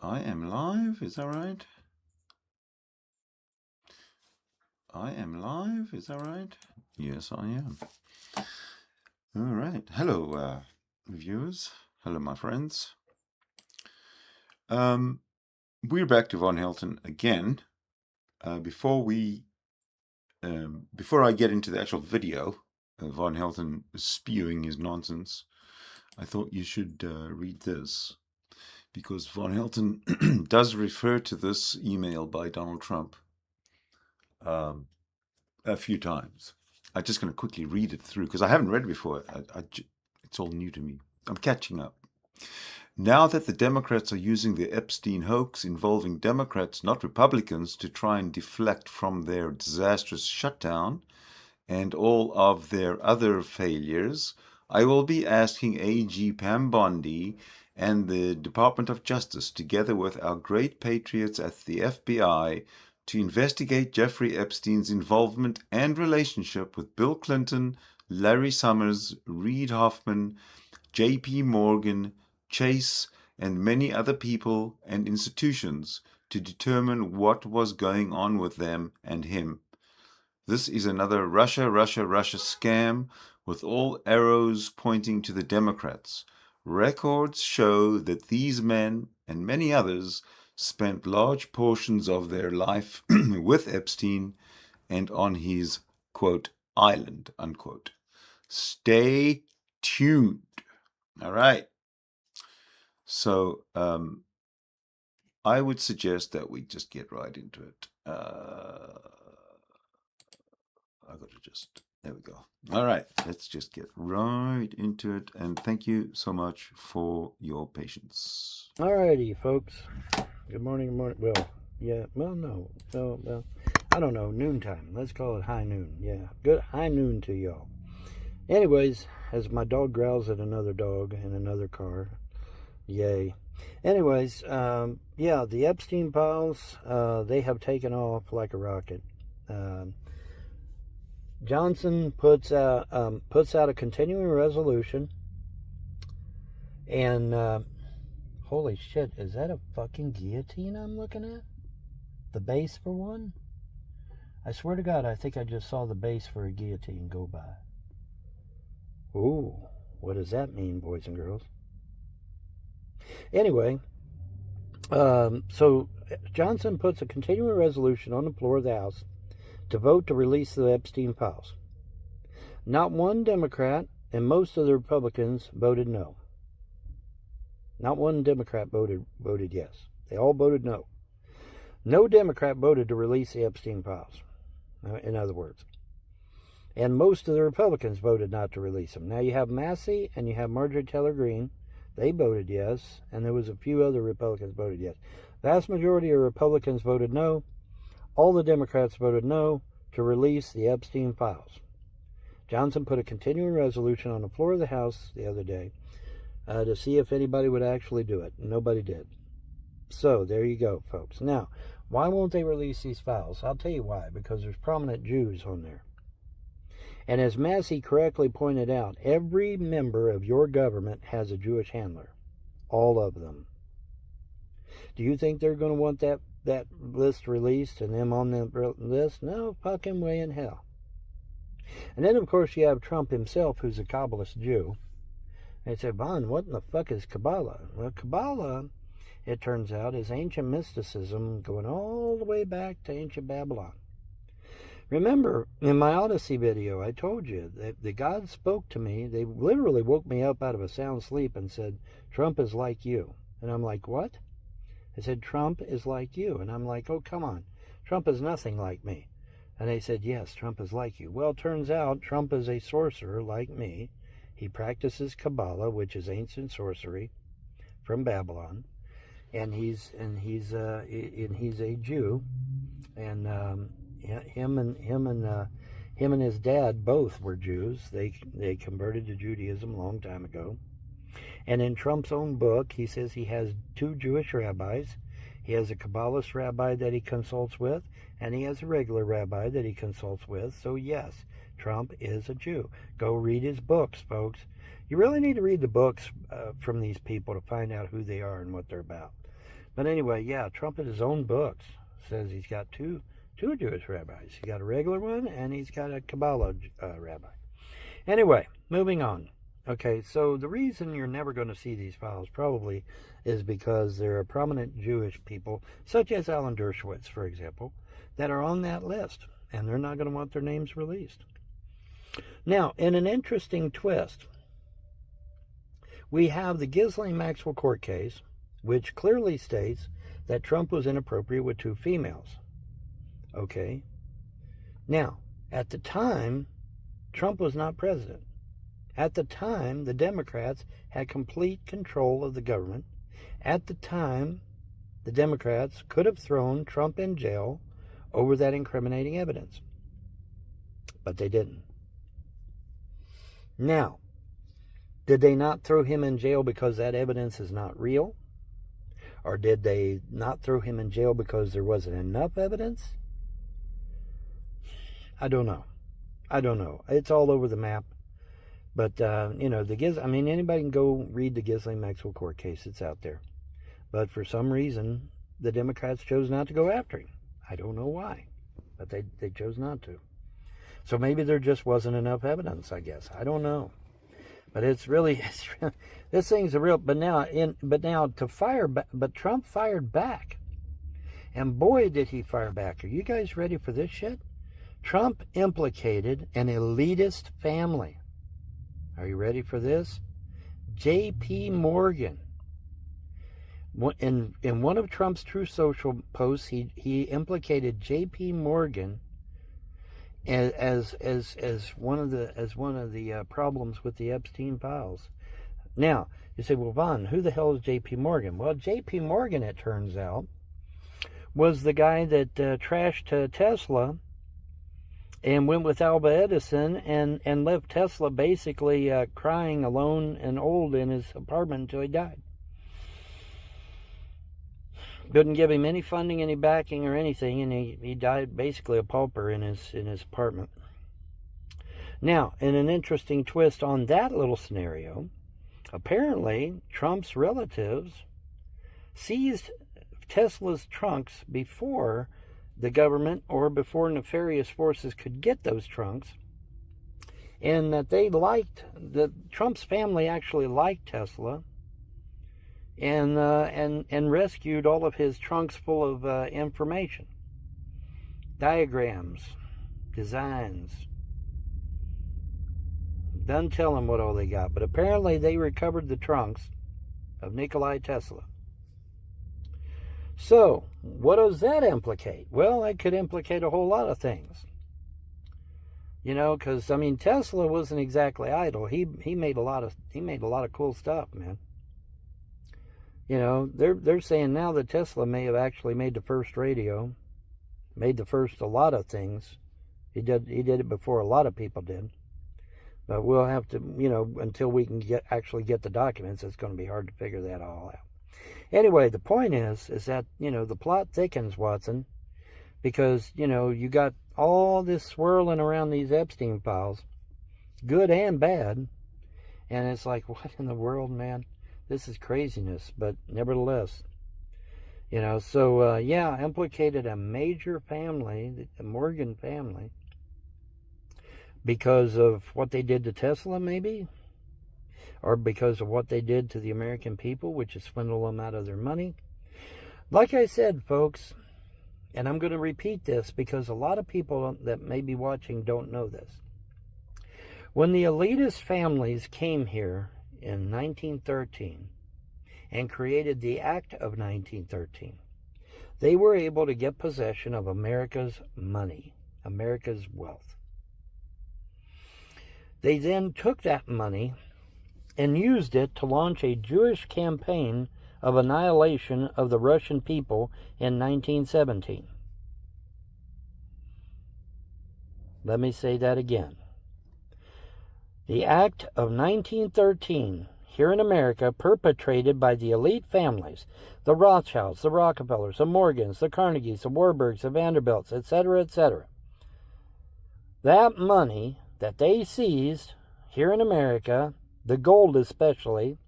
I am live, is that right? I am live, is that right? Yes, I am. All right. Hello, viewers. Hello, my friends. We're back to Von Helton again. Before I get into the actual video of Von Helton spewing his nonsense, I thought you should read this, because Von Helton does refer to this email by Donald Trump a few times. I'm just going to quickly read it through because I haven't read it before. It's all new to me. I'm catching up. Now that the Democrats are using the Epstein hoax involving Democrats, not Republicans, to try and deflect from their disastrous shutdown and all of their other failures, I will be asking AG Pam Bondi and the Department of Justice, together with our great patriots at the FBI, to investigate Jeffrey Epstein's involvement and relationship with Bill Clinton, Larry Summers, Reid Hoffman, J.P. Morgan, Chase, and many other people and institutions to determine what was going on with them and him. This is another Russia scam with all arrows pointing to the Democrats. Records show that these men and many others spent large portions of their life with Epstein and on his, quote, island, unquote. Stay tuned. All right. So I would suggest that we just get right into it. I got to just, there we go. All right, let's just get right into it. And thank you so much for your patience. All righty, folks. Good morning, Well, yeah, no, I don't know, noontime. Let's call it high noon. Yeah, good high noon to y'all. Anyways, as my dog growls at another dog in another car, yay. Anyways, yeah, the Epstein files, they have taken off like a rocket. Johnson puts out a continuing resolution, and holy shit, is that a fucking guillotine I'm looking at? The base for one? I swear to God, I think I just saw the base for a guillotine go by. Ooh, what does that mean, boys and girls? Anyway, so Johnson puts a continuing resolution on the floor of the House to vote to release the Epstein files. Not one Democrat and most of the Republicans voted no. Not one Democrat voted yes. They all voted no. No Democrat voted to release the Epstein files, in other words. And most of the Republicans voted not to release them. Now you have Massey and you have Marjorie Taylor Greene. They voted yes, and there was a few other Republicans voted yes. Vast majority of Republicans voted no. All the Democrats voted no to release the Epstein files. Johnson put a continuing resolution on the floor of the House the other day to see if anybody would actually do it. Nobody did. So there you go, folks. Now, why won't they release these files? I'll tell you why. Because there's prominent Jews on there. And as Massey correctly pointed out, every member of your government has a Jewish handler. All of them. Do you think they're going to want that list released and them on the list? No fucking way in hell. And then, of course, you have Trump himself, who's a Kabbalist Jew. And they said, Von, what in the fuck is Kabbalah? Well, Kabbalah, it turns out, is ancient mysticism going all the way back to ancient Babylon. Remember, in my Odyssey video, I told you that the God spoke to me. They literally woke me up out of a sound sleep and said, Trump is like you. And I'm like, what? They said, Trump is like you. And I'm like, oh, come on. Trump is nothing like me. And they said, yes, Trump is like you. Well, it turns out Trump is a sorcerer like me. He practices Kabbalah, which is ancient sorcery from Babylon. And he's a Jew. And him and his dad both were Jews. They converted to Judaism a long time ago. And in Trump's own book, he says he has two Jewish rabbis. He has a Kabbalist rabbi that he consults with, and he has a regular rabbi that he consults with. So yes, Trump is a Jew. Go read his books, folks. You really need to read the books from these people to find out who they are and what they're about. But anyway, yeah, Trump in his own books says he's got two Jewish rabbis. He's got a regular one and he's got a Kabbalah rabbi. Anyway, moving on. Okay, so the reason you're never going to see these files probably is because there are prominent Jewish people, such as Alan Dershowitz, for example, that are on that list, and they're not going to want their names released. Now, in an interesting twist, we have the Ghislaine Maxwell court case, which clearly states that Trump was inappropriate with 2 females. Okay? Now, at the time, Trump was not president. At the time, the Democrats had complete control of the government. At the time, the Democrats could have thrown Trump in jail over that incriminating evidence. But they didn't. Now, did they not throw him in jail because that evidence is not real? Or did they not throw him in jail because there wasn't enough evidence? I don't know. It's all over the map. But, anybody can go read the Ghislaine Maxwell court case. It's out there. But for some reason, the Democrats chose not to go after him. I don't know why. But they chose not to. So maybe there just wasn't enough evidence, I guess. I don't know. But this thing's a real, but Trump fired back. And boy, did he fire back. Are you guys ready for this shit? Trump implicated an elitist family. Are you ready for this? J.P. Morgan. In one of Trump's True Social posts, he implicated J.P. Morgan as one of the problems with the Epstein files. Now, you say, well, Vaughn, who the hell is J.P. Morgan? Well, J.P. Morgan, it turns out, was the guy that trashed Tesla and went with Alba Edison and left Tesla basically crying alone and old in his apartment until he died. Couldn't give him any funding, any backing, or anything, and he died basically a pauper in his apartment. Now, in an interesting twist on that little scenario, apparently Trump's relatives seized Tesla's trunks before the government or before nefarious forces could get those trunks, and that Trump's family actually liked Tesla, and rescued all of his trunks full of information, diagrams, designs. Doesn't tell them what all they got, but apparently they recovered the trunks of Nikola Tesla. So, what does that implicate? Well, that could implicate a whole lot of things. Because Tesla wasn't exactly idle. He made a lot of cool stuff, man. They're saying now that Tesla may have actually made the first radio, made the first a lot of things. He did it before a lot of people did. But we'll have to, until we can actually get the documents, it's going to be hard to figure that all out. Anyway, the point is that, the plot thickens, Watson, because, you got all this swirling around these Epstein files, good and bad, and it's like, what in the world, man? This is craziness, but nevertheless, implicated a major family, the Morgan family, because of what they did to Tesla, maybe, or because of what they did to the American people, which is swindle them out of their money. Like I said, folks, and I'm going to repeat this because a lot of people that may be watching don't know this. When the elitist families came here in 1913 and created the Act of 1913, they were able to get possession of America's money, America's wealth. They then took that money and used it to launch a Jewish campaign of annihilation of the Russian people in 1917. Let me say that again. The Act of 1913 here in America, perpetrated by the elite families, the Rothschilds, the Rockefellers, the Morgans, the Carnegies, the Warburgs, the Vanderbilts, etc., etc. That money that they seized here in America, the gold especially,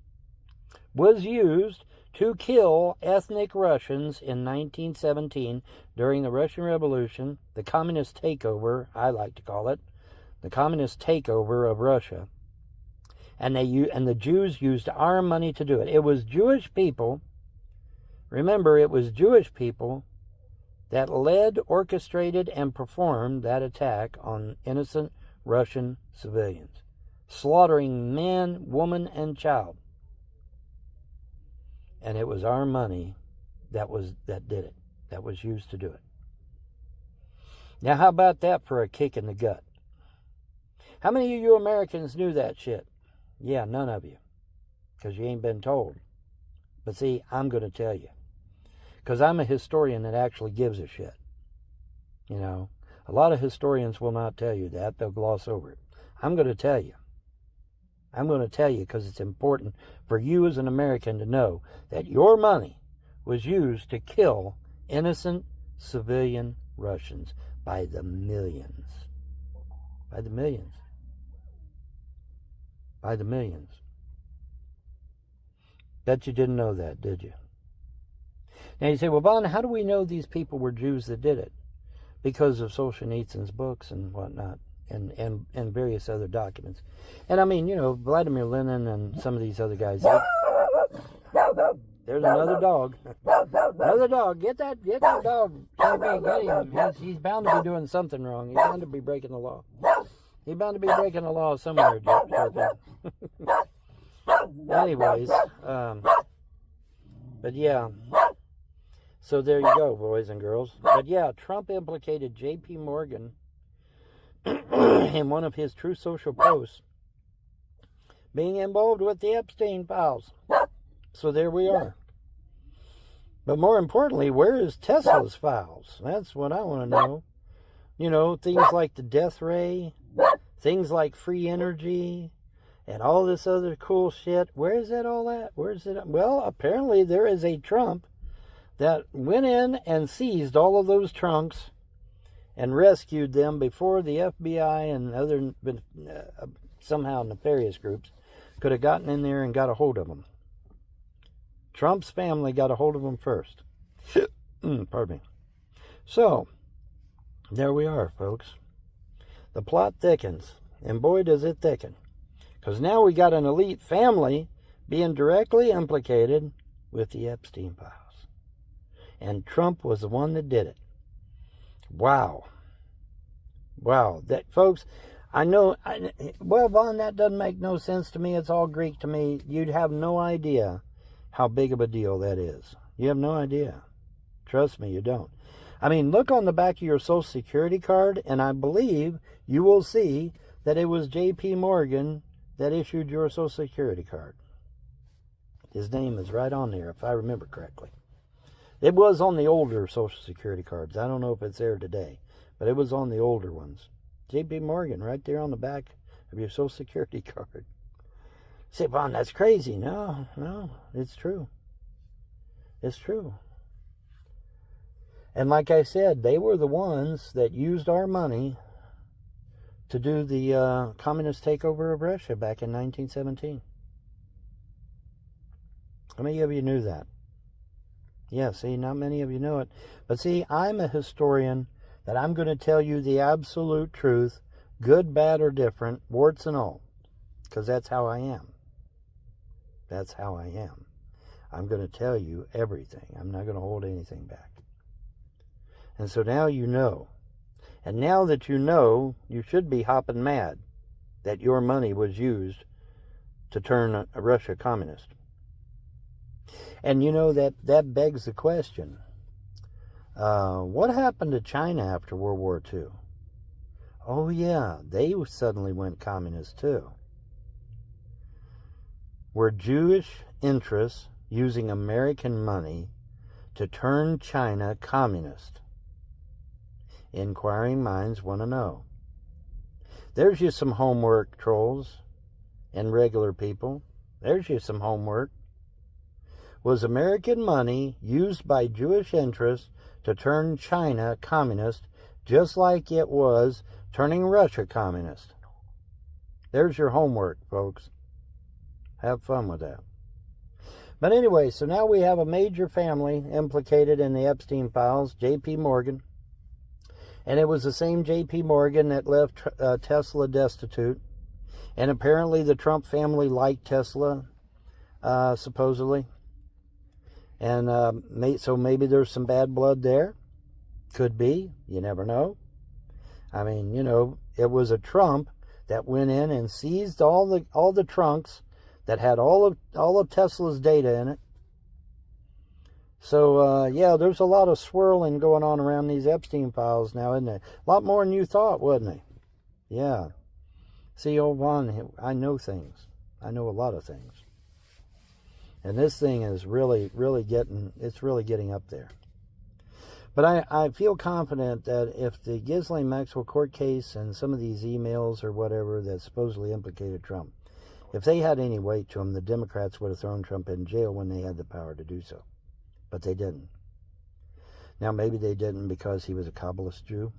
was used to kill ethnic Russians in 1917 during the Russian Revolution, the communist takeover, I like to call it, the communist takeover of Russia. And the Jews used our money to do it. It was Jewish people, remember, it was Jewish people that led, orchestrated, and performed that attack on innocent Russian civilians, slaughtering man, woman, and child. And it was our money that did it, that was used to do it. Now, how about that for a kick in the gut? How many of you Americans knew that shit? Yeah, none of you, because you ain't been told. But see, I'm going to tell you, because I'm a historian that actually gives a shit. You know, a lot of historians will not tell you that. They'll gloss over it. I'm going to tell you. I'm going to tell you because it's important for you as an American to know that your money was used to kill innocent civilian Russians by the millions. By the millions. By the millions. Bet you didn't know that, did you? Now you say, well, Vaughn, how do we know these people were Jews that did it? Because of Solzhenitsyn's books and whatnot, and various other documents. And I mean, you know, Vladimir Lenin and some of these other guys. There's another dog. Another dog. Get that dog. Get him. He's bound to be doing something wrong. He's bound to be breaking the law. He's bound to be breaking the law somewhere. Anyways, but yeah. So there you go, boys and girls. But yeah, Trump implicated J.P. Morgan in one of his True Social posts being involved with the Epstein files. So there we are. But more importantly, where is Tesla's files? That's what I want to know. You know, things like the death ray, things like free energy, and all this other cool shit. Where is that all at? Where is it? Well, apparently there is a Trump that went in and seized all of those trunks and rescued them before the FBI and other somehow nefarious groups could have gotten in there and got a hold of them. Trump's family got a hold of them first. Pardon me. So, there we are, folks. The plot thickens, and boy does it thicken. Because now we got an elite family being directly implicated with the Epstein files. And Trump was the one that did it. Wow. Wow. That, folks, I know, well, Vaughn, that doesn't make no sense to me. It's all Greek to me. You'd have no idea how big of a deal that is. You have no idea. Trust me, you don't. I mean, look on the back of your Social Security card, and I believe you will see that it was J.P. Morgan that issued your Social Security card. His name is right on there, if I remember correctly. It was on the older Social Security cards. I don't know if it's there today, but it was on the older ones. J.P. Morgan, right there on the back of your Social Security card. Say, Vaughn, that's crazy. No, it's true. It's true. And like I said, they were the ones that used our money to do the communist takeover of Russia back in 1917. How many of you knew that? Yeah, see, not many of you know it. But see, I'm a historian that I'm going to tell you the absolute truth, good, bad, or different, warts and all. Because that's how I am. That's how I am. I'm going to tell you everything. I'm not going to hold anything back. And so now you know. And now that you know, you should be hopping mad that your money was used to turn Russia communist. And you know, that begs the question, what happened to China after World War II? Oh yeah, they suddenly went communist too. Were Jewish interests using American money to turn China communist? Inquiring minds want to know. There's you some homework, trolls and regular people. There's you some homework. Was American money used by Jewish interests to turn China communist just like it was turning Russia communist? There's your homework, folks. Have fun with that. But anyway, so now we have a major family implicated in the Epstein files, J.P. Morgan. And it was the same J.P. Morgan that left Tesla destitute. And apparently the Trump family liked Tesla, supposedly. And so maybe there's some bad blood there. Could be. You never know. I mean, it was a Trump that went in and seized all the trunks that had all of Tesla's data in it. So, yeah, there's a lot of swirling going on around these Epstein files now, isn't there? A lot more than you thought, wasn't it? Yeah. See, old Juan, I know things. I know a lot of things. And this thing is really getting up there. But I feel confident that if the Ghislaine Maxwell court case and some of these emails or whatever that supposedly implicated Trump, if they had any weight to them, the Democrats would have thrown Trump in jail when they had the power to do so. But they didn't. Now, maybe they didn't because he was a Kabbalist Jew.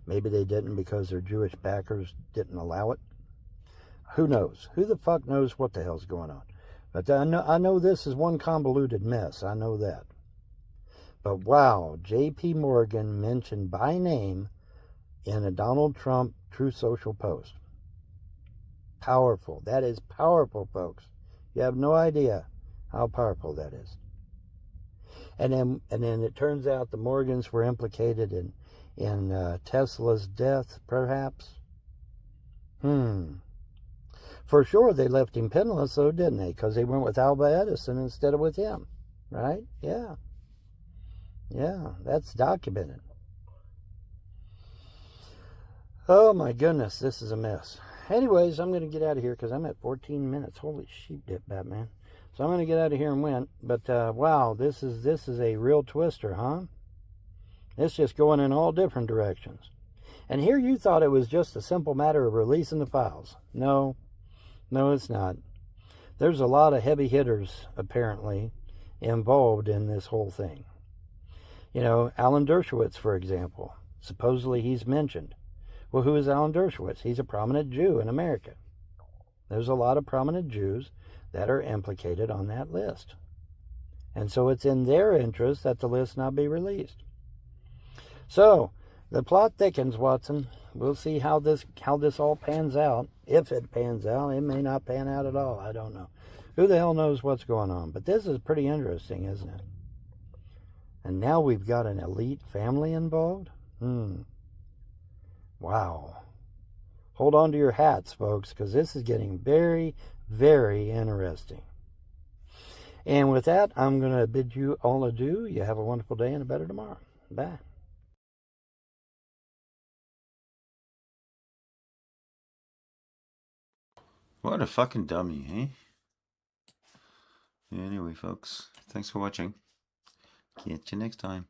Maybe they didn't because their Jewish backers didn't allow it. Who knows? Who the fuck knows what the hell's going on? But I know this is one convoluted mess. I know that. But wow, J.P. Morgan mentioned by name in a Donald Trump Truth Social post. Powerful. That is powerful, folks. You have no idea how powerful that is. And then it turns out the Morgans were implicated in Tesla's death, perhaps. For sure, they left him penniless, though, didn't they? Because they went with Alva Edison instead of with him, right? Yeah. Yeah, that's documented. Oh, my goodness, this is a mess. Anyways, I'm going to get out of here because I'm at 14 minutes. Holy sheep dip, Batman. So I'm going to get out of here and win. But, wow, this is a real twister, huh? It's just going in all different directions. And here you thought it was just a simple matter of releasing the files. No, it's not. There's a lot of heavy hitters, apparently, involved in this whole thing. Alan Dershowitz, for example. Supposedly he's mentioned. Well, who is Alan Dershowitz? He's a prominent Jew in America. There's a lot of prominent Jews that are implicated on that list. And so it's in their interest that the list not be released. So, the plot thickens, Watson. We'll see how this all pans out. If it pans out, it may not pan out at all. I don't know. Who the hell knows what's going on? But this is pretty interesting, isn't it? And now we've got an elite family involved? Wow. Hold on to your hats, folks, because this is getting very, very interesting. And with that, I'm going to bid you all adieu. You have a wonderful day and a better tomorrow. Bye. What a fucking dummy, eh? Anyway, folks, thanks for watching. Catch you next time.